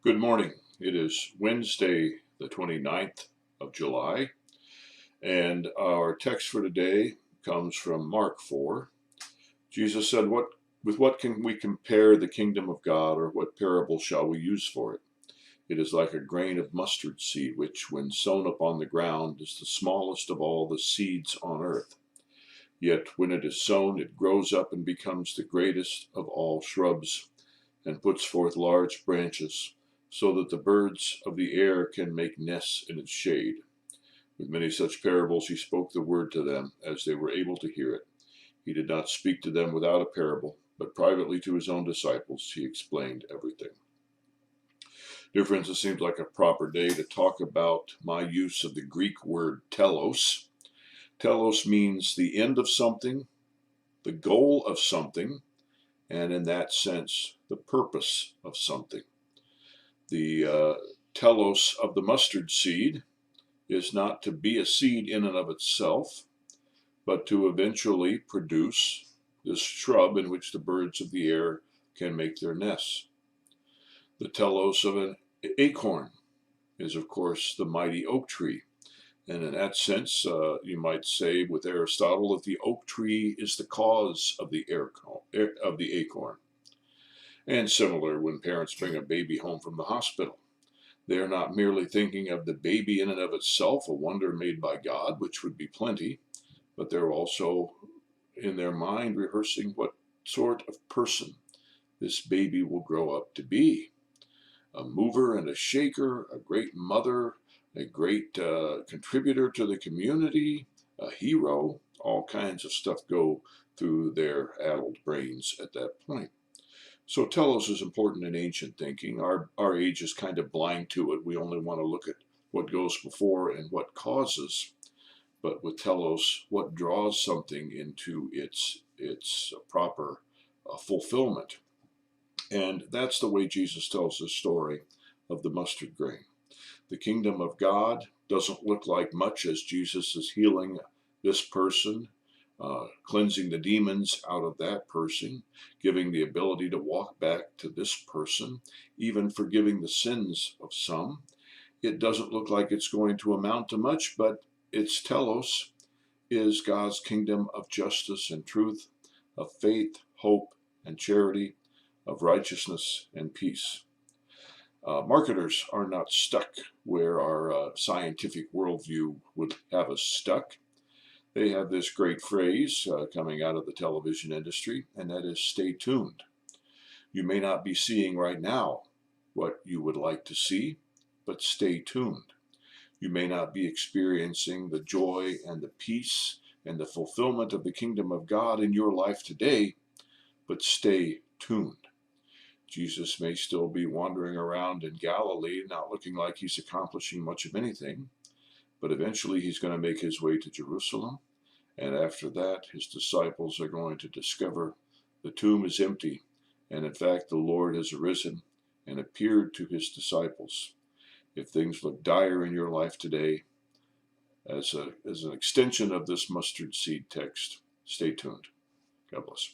Good morning. It is Wednesday, the 29th of July, and our text for today comes from Mark 4. Jesus said, With what can we compare the kingdom of God, or what parable shall we use for it? It is like a grain of mustard seed, which, when sown upon the ground, is the smallest of all the seeds on earth. Yet when it is sown, it grows up and becomes the greatest of all shrubs, and puts forth large branches, so that the birds of the air can make nests in its shade. With many such parables he spoke the word to them, as they were able to hear it. He did not speak to them without a parable, but privately to his own disciples he explained everything. Dear friends, it seems like a proper day to talk about my use of the Greek word telos. Telos means the end of something, the goal of something, and in that sense, the purpose of something. The telos of the mustard seed is not to be a seed in and of itself, but to eventually produce this shrub in which the birds of the air can make their nests. The telos of an acorn is, of course, the mighty oak tree. And in that sense, you might say with Aristotle that the oak tree is the cause of the acorn. And similar when parents bring a baby home from the hospital. They are not merely thinking of the baby in and of itself, a wonder made by God, which would be plenty, but they're also in their mind rehearsing what sort of person this baby will grow up to be. A mover and a shaker, a great mother, a great contributor to the community, a hero. All kinds of stuff go through their addled brains at that point. So telos is important in ancient thinking. Our age is kind of blind to it. We only want to look at what goes before and what causes. But with telos, what draws something into its proper fulfillment. And that's the way Jesus tells the story of the mustard grain. The kingdom of God doesn't look like much as Jesus is healing this person, cleansing the demons out of that person, giving the ability to walk back to this person, even forgiving the sins of some. It doesn't look like it's going to amount to much, but its telos is God's kingdom of justice and truth, of faith, hope, and charity, of righteousness and peace. Marketers are not stuck where our scientific worldview would have us stuck. They have this great phrase coming out of the television industry, and that is stay tuned. You may not be seeing right now what you would like to see, but stay tuned. You may not be experiencing the joy and the peace and the fulfillment of the kingdom of God in your life today, but stay tuned. Jesus may still be wandering around in Galilee, not looking like he's accomplishing much of anything, but eventually he's going to make his way to Jerusalem. And after that, his disciples are going to discover the tomb is empty. And in fact, the Lord has arisen and appeared to his disciples. If things look dire in your life today, as an extension of this mustard seed text, stay tuned. God bless.